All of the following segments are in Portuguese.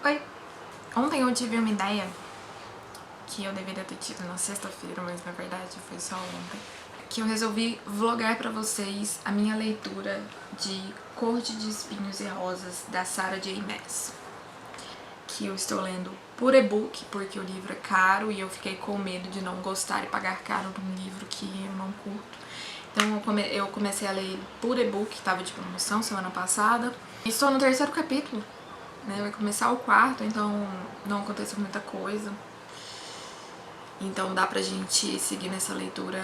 Oi! Ontem eu tive uma ideia que eu deveria ter tido na sexta-feira, mas na verdade foi só ontem, que eu resolvi vlogar pra vocês a minha leitura de Corte de Espinhos e Rosas, da Sarah J. Maas, que eu estou lendo por e-book, porque o livro é caro e eu fiquei com medo de não gostar e pagar caro num livro que eu não curto. Então eu comecei a ler por e-book, que estava de promoção semana passada. Estou no terceiro capítulo, né? Vai começar o quarto, então não aconteceu muita coisa. Então dá pra gente seguir nessa leitura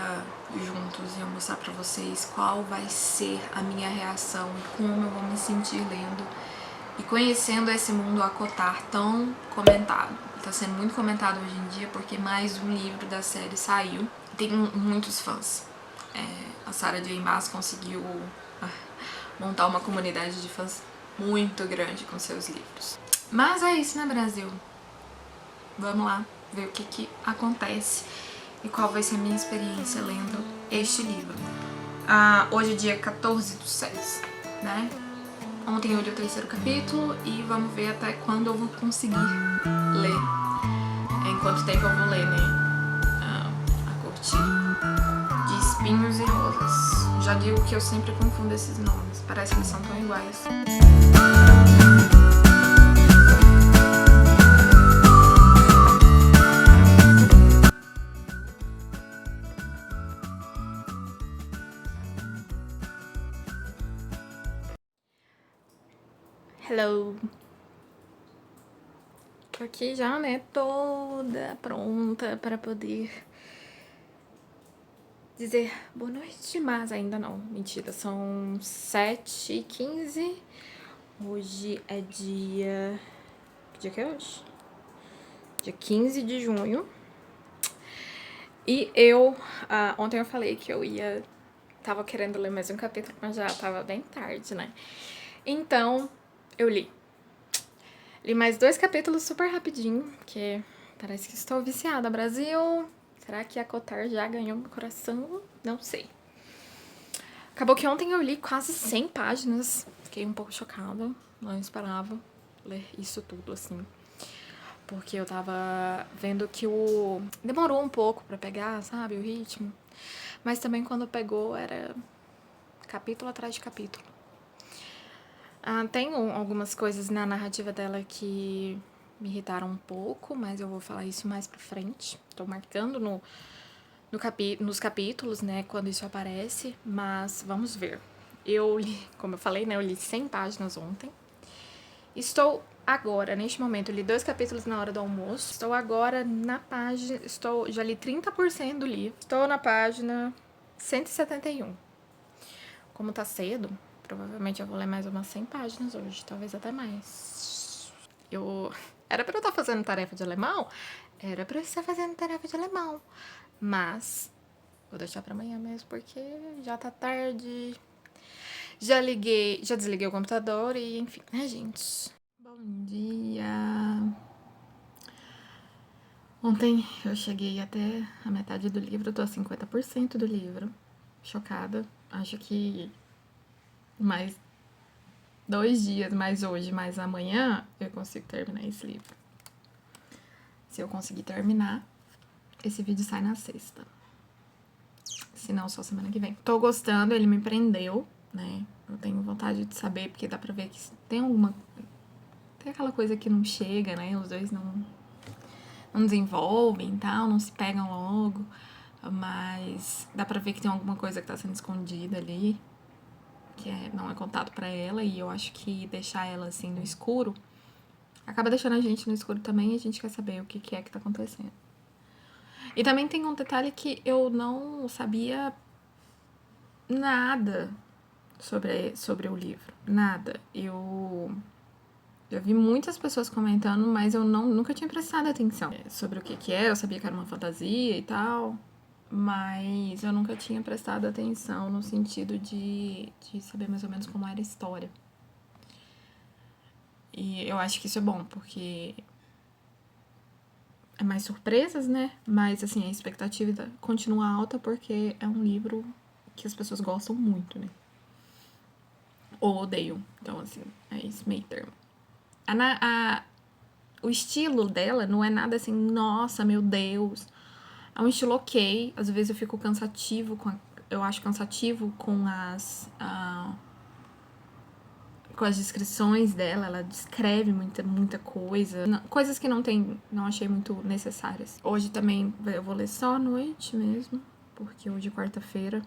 juntos e eu mostrar pra vocês qual vai ser a minha reação e como eu vou me sentir lendo e conhecendo esse mundo ACOTAR tão comentado. Tá sendo muito comentado hoje em dia porque mais um livro da série saiu. Tem muitos fãs. A Sarah J. Maas conseguiu montar uma comunidade de fãs muito grande com seus livros. Mas é isso, né, Brasil? Vamos lá ver o que acontece e qual vai ser a minha experiência lendo este livro. Hoje é dia 14/6, né? Ontem eu li o terceiro capítulo e vamos ver até quando eu vou conseguir ler. Em quanto tempo eu vou ler, né? A Corte de Espinhos e Rosas. Já digo que eu sempre confundo esses nomes, parece que eles são tão iguais. Hello! Tô aqui já, né, toda pronta para poder dizer boa noite, mas ainda não. Mentira, são 7h15. Hoje é dia... Que dia que é hoje? Dia 15 de junho. E eu... ontem eu falei que eu ia... Tava querendo ler mais um capítulo, mas já tava bem tarde, né? Então, eu li. Li mais 2 capítulos super rapidinho, porque parece que estou viciada. Brasil, será que a ACOTAR já ganhou meu coração? Não sei. Acabou que ontem eu li quase 100 páginas. Fiquei um pouco chocada, não esperava ler isso tudo, assim. Porque eu tava vendo que demorou um pouco pra pegar, sabe, o ritmo. Mas também quando pegou era capítulo atrás de capítulo. Tem algumas coisas na narrativa dela que me irritaram um pouco, mas eu vou falar isso mais pra frente. Tô marcando nos capítulos, né, quando isso aparece, mas vamos ver. Eu li, como eu falei, né, eu li 100 páginas ontem. Estou agora, neste momento, eu li 2 capítulos na hora do almoço. Estou agora na página, já li 30% do livro. Estou na página 171. Como tá cedo, provavelmente eu vou ler mais umas 100 páginas hoje, talvez até mais. Era pra eu estar fazendo tarefa de alemão? Era pra eu estar fazendo tarefa de alemão. Mas vou deixar pra amanhã mesmo, porque já tá tarde. Já desliguei o computador e enfim, né, gente? Bom dia! Ontem eu cheguei até a metade do livro, tô a 50% do livro. Chocada. Acho que mais 2 dias, mais hoje, mais amanhã, eu consigo terminar esse livro. Se eu conseguir terminar, esse vídeo sai na sexta. Se não, só semana que vem. Tô gostando, ele me prendeu, né? Eu tenho vontade de saber, porque dá pra ver que tem aquela coisa que não chega, né? Os dois não desenvolvem e tal, não se pegam logo. Mas dá pra ver que tem alguma coisa que tá sendo escondida ali, que não é contado pra ela. E eu acho que deixar ela assim no escuro acaba deixando a gente no escuro também, e a gente quer saber o que é que tá acontecendo. E também tem um detalhe que eu não sabia nada sobre o livro. Nada. Eu já vi muitas pessoas comentando, mas eu nunca tinha prestado atenção sobre o que é. Eu sabia que era uma fantasia e tal, mas eu nunca tinha prestado atenção no sentido de saber mais ou menos como era a história. E eu acho que isso é bom, porque é mais surpresas, né? Mas, assim, a expectativa continua alta porque é um livro que as pessoas gostam muito, né? Ou odeiam. Então, assim, é esse meio termo. O estilo dela não é nada assim, nossa, meu Deus. É um estilo ok. Às vezes eu fico cansativo, eu acho cansativo com com as descrições dela. Ela descreve muita coisa. Coisas que não achei muito necessárias. Hoje também eu vou ler só à noite mesmo, porque hoje é quarta-feira.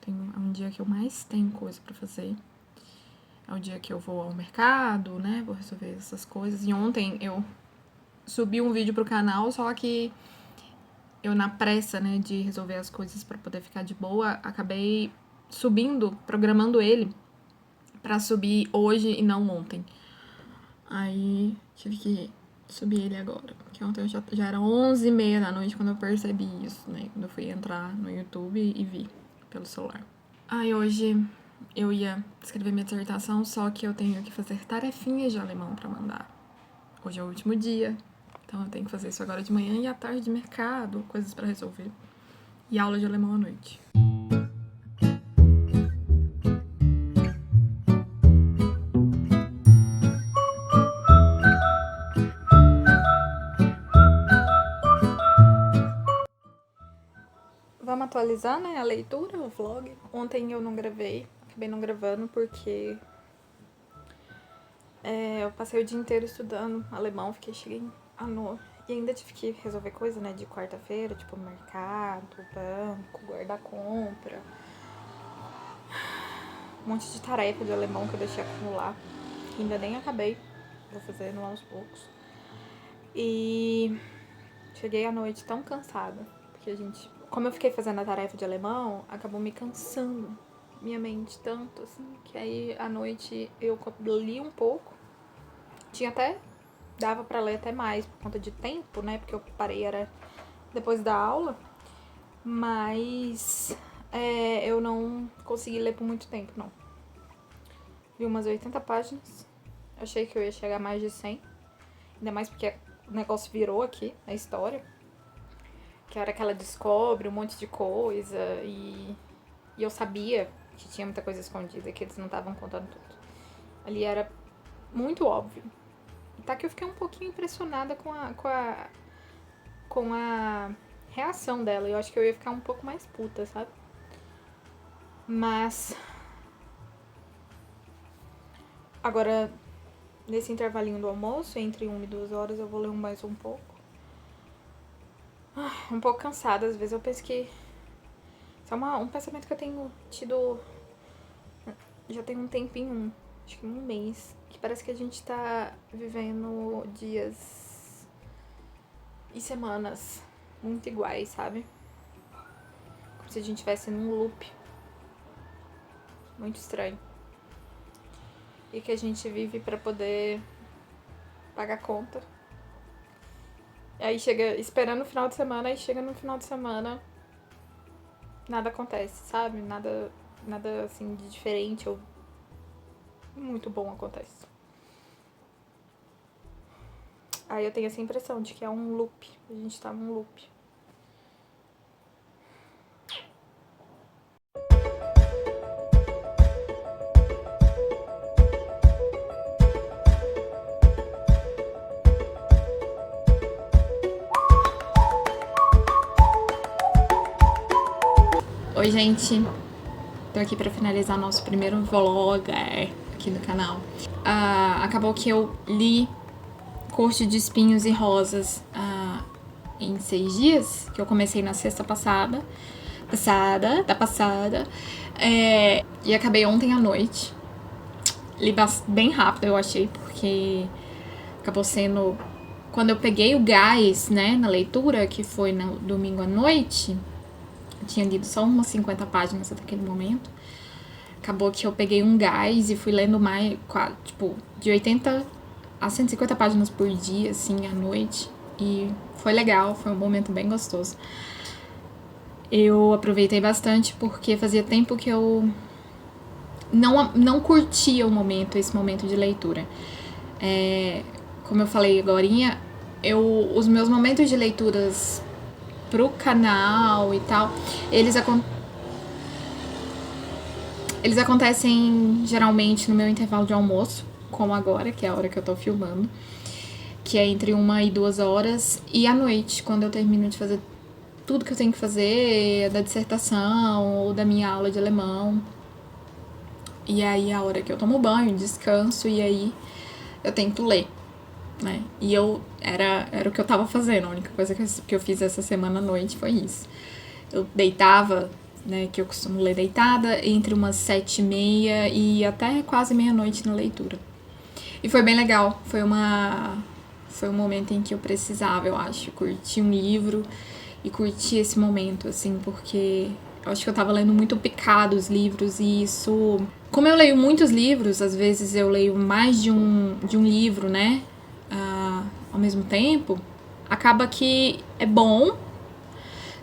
É um dia que eu mais tenho coisa pra fazer. É o dia que eu vou ao mercado, né? Vou resolver essas coisas. E ontem eu subi um vídeo pro canal, só que eu, na pressa, né, de resolver as coisas pra poder ficar de boa, acabei programando ele pra subir hoje e não ontem. Aí tive que subir ele agora, porque ontem já era 11h30 da noite quando eu percebi isso, né? Quando eu fui entrar no YouTube e vi pelo celular. Aí hoje eu ia escrever minha dissertação, só que eu tenho que fazer tarefinhas de alemão pra mandar. Hoje é o último dia, então eu tenho que fazer isso agora de manhã e à tarde de mercado, coisas pra resolver. E aula de alemão à noite. Vamos atualizar, né, a leitura, o vlog. Ontem eu não gravei, acabei não gravando porque eu passei o dia inteiro estudando alemão, cheguei à noite. E ainda tive que resolver coisa, né, de quarta-feira, tipo mercado, banco, guardar compra. Um monte de tarefa de alemão que eu deixei acumular. Ainda nem acabei, vou fazendo aos poucos. E cheguei à noite tão cansada, porque como eu fiquei fazendo a tarefa de alemão, acabou me cansando minha mente tanto, assim, que aí à noite eu li um pouco. Dava pra ler até mais por conta de tempo, né, porque eu parei, era depois da aula, mas eu não consegui ler por muito tempo, não. Li umas 80 páginas, achei que eu ia chegar a mais de 100, ainda mais porque o negócio virou aqui na história, que a hora que ela descobre um monte de coisa e eu sabia que tinha muita coisa escondida, que eles não estavam contando tudo. Ali era muito óbvio. Tá que eu fiquei um pouquinho impressionada com a reação dela. Eu acho que eu ia ficar um pouco mais puta, sabe? Mas agora, nesse intervalinho do almoço, entre 1 e 2 horas, eu vou ler mais um pouco. Um pouco cansada, às vezes eu penso que isso é um pensamento que eu tenho tido já tem um tempinho, acho que um mês, que parece que a gente tá vivendo dias e semanas muito iguais, sabe? Como se a gente estivesse num loop muito estranho. E que a gente vive pra poder pagar conta. Aí chega esperando o final de semana, aí chega no final de semana, nada acontece, sabe? Nada assim de diferente ou muito bom acontece. Aí eu tenho essa impressão de que é um loop. A gente tá num loop. Oi, gente. Tô aqui pra finalizar nosso primeiro vlog aqui no canal. Acabou que eu li Corte de Espinhos e Rosas em 6 dias, que eu comecei na sexta passada, e acabei ontem à noite. Li bem rápido, eu achei, porque acabou sendo... Quando eu peguei o gás, né, na leitura, que foi no domingo à noite, eu tinha lido só umas 50 páginas até aquele momento. Acabou que eu peguei um gás e fui lendo mais, tipo, de 80 a 150 páginas por dia, assim, à noite. E foi legal, foi um momento bem gostoso. Eu aproveitei bastante porque fazia tempo que eu não curtia esse momento de leitura. Como eu falei agorinha, os meus momentos de leituras pro canal e tal, eles acontecem geralmente no meu intervalo de almoço, como agora, que é a hora que eu tô filmando. que é entre 1 e 2 horas, e à noite, quando eu termino de fazer tudo que eu tenho que fazer, da dissertação ou da minha aula de alemão. E aí a hora que eu tomo banho, descanso, e aí eu tento ler, né? E era o que eu tava fazendo, a única coisa que eu fiz essa semana à noite foi isso. Eu deitava, né, que eu costumo ler deitada, entre umas 7h30 e até quase meia-noite na leitura. E foi bem legal, foi um momento em que eu precisava, eu acho, curtir um livro e curtir esse momento, assim, porque eu acho que eu tava lendo muito picado os livros e isso... Como eu leio muitos livros, às vezes eu leio mais de um livro, né, ao mesmo tempo, acaba que é bom,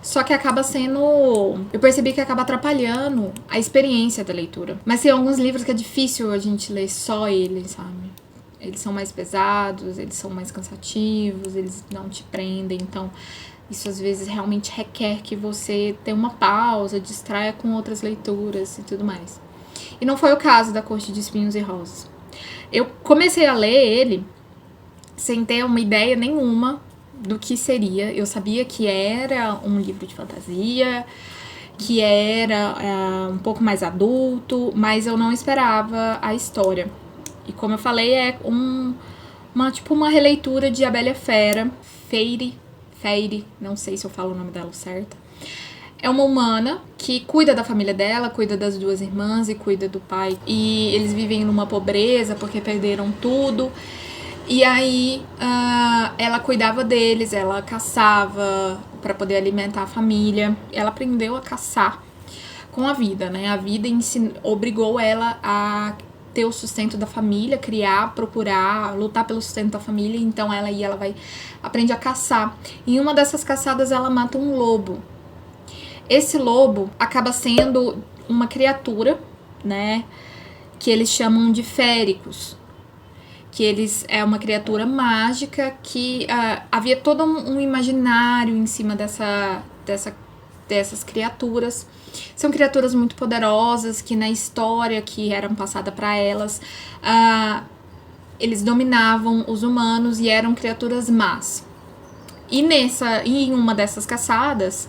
só que acaba sendo... Eu percebi que acaba atrapalhando a experiência da leitura. Mas tem alguns livros que é difícil a gente ler só eles, sabe? Eles são mais pesados, eles são mais cansativos, eles não te prendem, então isso às vezes realmente requer que você tenha uma pausa, distraia com outras leituras e tudo mais. E não foi o caso da Corte de Espinhos e Rosas. Eu comecei a ler ele sem ter uma ideia nenhuma do que seria. Eu sabia que era um livro de fantasia, que era um pouco mais adulto, mas eu não esperava a história. E como eu falei, é uma releitura de A Bela e a Fera, Feire, não sei se eu falo o nome dela certo. É uma humana que cuida da família dela, cuida das 2 irmãs e cuida do pai. E eles vivem numa pobreza porque perderam tudo. E aí ela cuidava deles, ela caçava para poder alimentar a família. Ela aprendeu a caçar com a vida, né? A vida obrigou ela a ter o sustento da família, criar, procurar, lutar pelo sustento da família. Então ela aprende a caçar. Em uma dessas caçadas ela mata um lobo. Esse lobo acaba sendo uma criatura, né, que eles chamam de féricos, que é uma criatura mágica que havia todo um imaginário em cima dessas criaturas. São criaturas muito poderosas que na história que eram passada para elas, eles dominavam os humanos e eram criaturas más. E em uma dessas caçadas,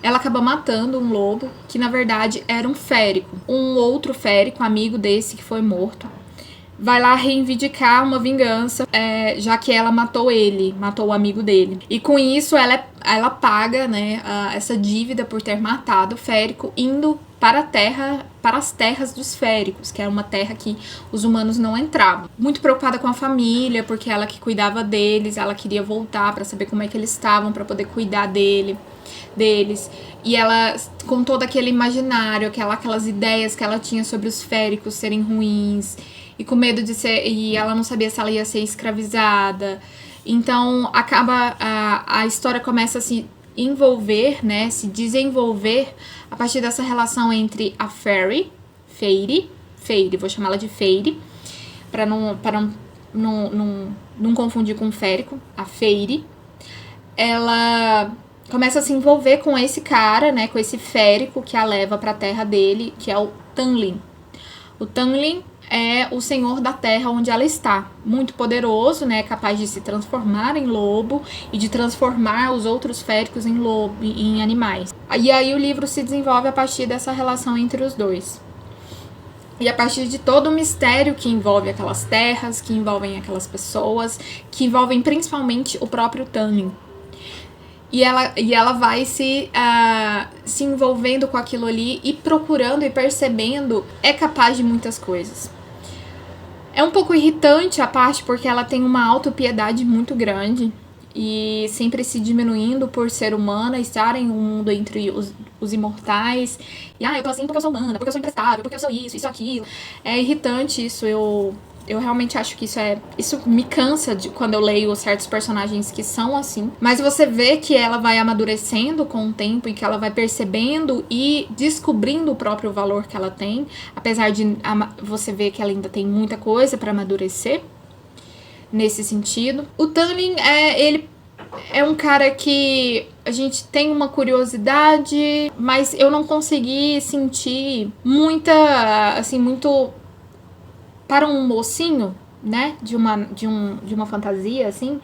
ela acaba matando um lobo, que na verdade era um férico. Um outro férico, amigo desse que foi morto, vai lá reivindicar uma vingança, já que ela matou o amigo dele. E com isso ela paga, né, essa dívida por ter matado o férico, indo para as terras dos féricos, que era uma terra que os humanos não entravam. Muito preocupada com a família, porque ela que cuidava deles, ela queria voltar para saber como é que eles estavam, para poder cuidar deles. E ela, com todo aquele imaginário, aquelas ideias que ela tinha sobre os féricos serem ruins, e com medo de ser... E ela não sabia se ela ia ser escravizada. Então, a história começa a se envolver, né, se desenvolver a partir dessa relação entre a Feire, vou chamá-la de Feire, para não confundir com o férico, a Feire. Ela começa a se envolver com esse cara, né, com esse férico que a leva para a terra dele, que é o Tanlin. O Tanlin é o senhor da terra onde ela está, muito poderoso, né, capaz de se transformar em lobo e de transformar os outros féricos em animais. E aí o livro se desenvolve a partir dessa relação entre os dois. E a partir de todo o mistério que envolve aquelas terras, que envolvem aquelas pessoas, que envolvem principalmente o próprio Tanlin. E ela vai se envolvendo com aquilo ali e procurando e percebendo, é capaz de muitas coisas. É um pouco irritante a parte porque ela tem uma autopiedade muito grande e sempre se diminuindo por ser humana, estar em um mundo entre os imortais. E eu tô assim porque eu sou humana, porque eu sou imprestável, porque eu sou isso, aquilo. É irritante isso, eu realmente acho que isso me cansa quando eu leio certos personagens que são assim. Mas você vê que ela vai amadurecendo com o tempo e que ela vai percebendo e descobrindo o próprio valor que ela tem. Apesar de você ver que ela ainda tem muita coisa para amadurecer nesse sentido. O Tanlin, ele é um cara que a gente tem uma curiosidade, mas eu não consegui sentir muito... Para um mocinho, né, de uma fantasia, assim,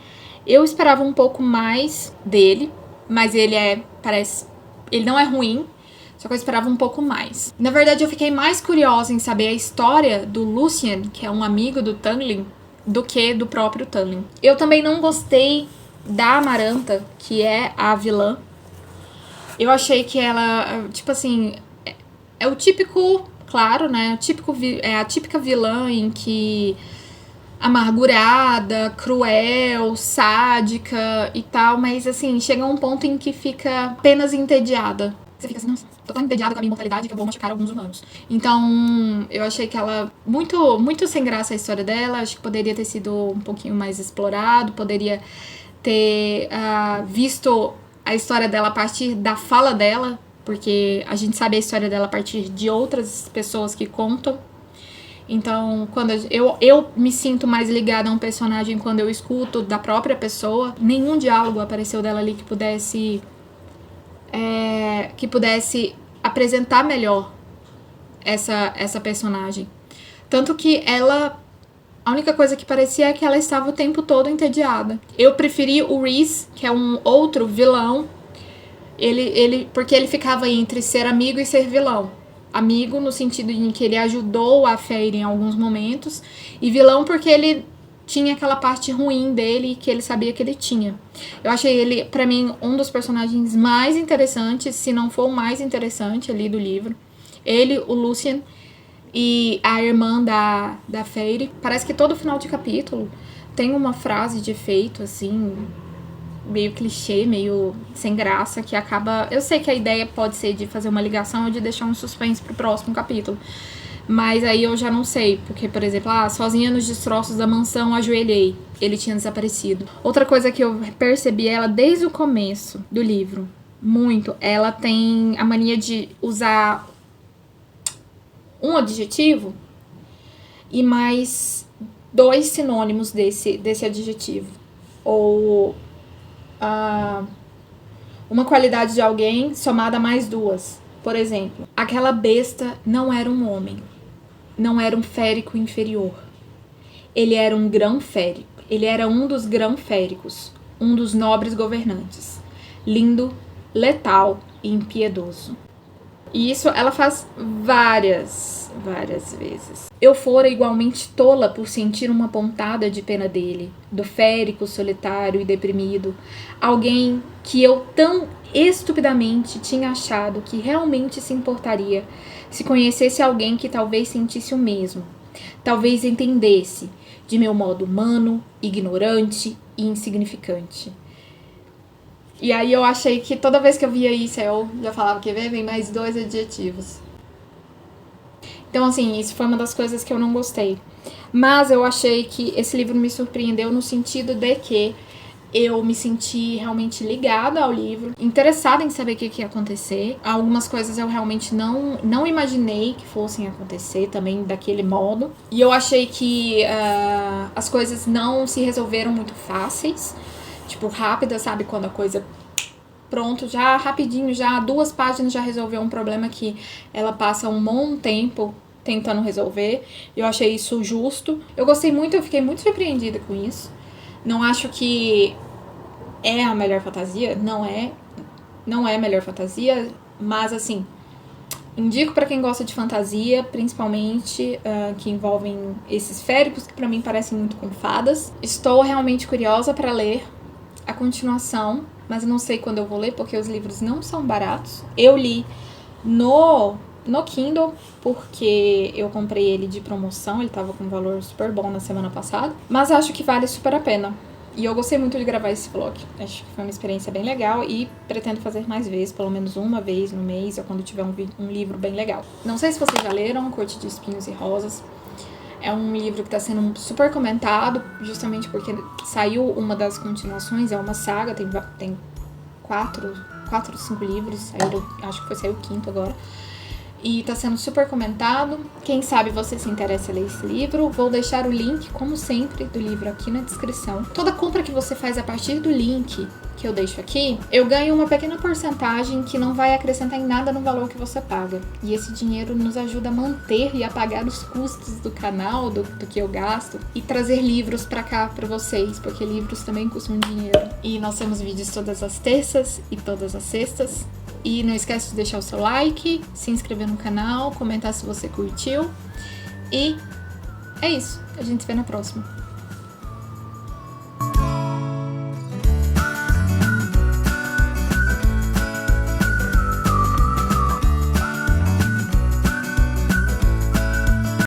eu esperava um pouco mais dele, mas ele não é ruim, só que eu esperava um pouco mais. Na verdade, eu fiquei mais curiosa em saber a história do Lucien, que é um amigo do Tunlin, do que do próprio Tunlin. Eu também não gostei da Amaranta, que é a vilã. Eu achei que ela, tipo assim, é o típico, claro, né, é a típica vilã em que amargurada, cruel, sádica e tal, mas assim, chega um ponto em que fica apenas entediada. Você fica assim, nossa, tô tão entediada com a minha imortalidade que eu vou machucar alguns humanos. Então, eu achei que ela, muito sem graça a história dela, acho que poderia ter sido um pouquinho mais explorado, poderia ter visto a história dela a partir da fala dela, porque a gente sabe a história dela a partir de outras pessoas que contam. Então, quando eu me sinto mais ligada a um personagem quando eu escuto da própria pessoa. Nenhum diálogo apareceu dela ali que pudesse apresentar melhor essa personagem. Tanto que a única coisa que parecia é que ela estava o tempo todo entediada. Eu preferi o Rhys, que é um outro vilão, porque ele ficava entre ser amigo e ser vilão. Amigo no sentido de que ele ajudou a Feyre em alguns momentos, e vilão porque ele tinha aquela parte ruim dele que ele sabia que ele tinha. Eu achei ele, pra mim, um dos personagens mais interessantes, se não for o mais interessante ali do livro. Ele, o Lucien e a irmã da Feyre. Parece que todo final de capítulo tem uma frase de efeito, assim, meio clichê, meio sem graça, que acaba... Eu sei que a ideia pode ser de fazer uma ligação ou de deixar um suspense pro próximo capítulo. Mas aí eu já não sei, porque, por exemplo, sozinha nos destroços da mansão, ajoelhei. Ele tinha desaparecido. Outra coisa que eu percebi ela desde o começo do livro, muito, ela tem a mania de usar um adjetivo e mais 2 sinônimos desse adjetivo. Ou uma qualidade de alguém somada a mais 2. Por exemplo, aquela besta não era um homem. Não era um férico inferior. Ele era um grão-férico. Ele era um dos grão-féricos. Um dos nobres governantes. Lindo, letal e impiedoso. E isso ela faz várias vezes. Eu fora igualmente tola por sentir uma pontada de pena dele, do férico, solitário e deprimido, alguém que eu tão estupidamente tinha achado que realmente se importaria se conhecesse alguém que talvez sentisse o mesmo, talvez entendesse de meu modo humano, ignorante e insignificante. E aí eu achei que toda vez que eu via isso, eu já falava que vem mais 2 adjetivos. Então, assim, isso foi uma das coisas que eu não gostei. Mas eu achei que esse livro me surpreendeu no sentido de que eu me senti realmente ligada ao livro, interessada em saber o que ia acontecer. Algumas coisas eu realmente não imaginei que fossem acontecer também daquele modo. E eu achei que as coisas não se resolveram muito fáceis. Tipo, rápida, sabe? Quando a coisa... Pronto, já rapidinho, já 2 páginas já resolveu um problema que ela passa um bom tempo tentando resolver. Eu achei isso justo. Eu gostei muito, eu fiquei muito surpreendida com isso. Não acho que é a melhor fantasia, não é a melhor fantasia, mas assim, indico pra quem gosta de fantasia, principalmente que envolvem esses féricos, que pra mim parecem muito com fadas. Estou realmente curiosa pra ler a continuação, mas não sei quando eu vou ler, porque os livros não são baratos. Eu li no Kindle, porque eu comprei ele de promoção, ele tava com um valor super bom na semana passada, mas acho que vale super a pena. E eu gostei muito de gravar esse vlog, acho que foi uma experiência bem legal e pretendo fazer mais vezes, pelo menos uma vez no mês, ou quando tiver um livro bem legal. Não sei se vocês já leram Corte de Espinhos e Rosas. É um livro que tá sendo super comentado, justamente porque saiu uma das continuações, é uma saga, tem 4 ou 5 livros, acho que saiu o 5º agora. e tá sendo super comentado. Quem sabe você se interessa a ler esse livro. Vou deixar o link, como sempre, do livro aqui na descrição. Toda compra que você faz a partir do link que eu deixo aqui, eu ganho uma pequena porcentagem que não vai acrescentar em nada no valor que você paga. E esse dinheiro nos ajuda a manter e a pagar os custos do canal, do que eu gasto, e trazer livros pra cá pra vocês, porque livros também custam dinheiro. E nós temos vídeos todas as terças e todas as sextas. E não esquece de deixar o seu like, se inscrever no canal, comentar se você curtiu. E é isso. A gente se vê na próxima.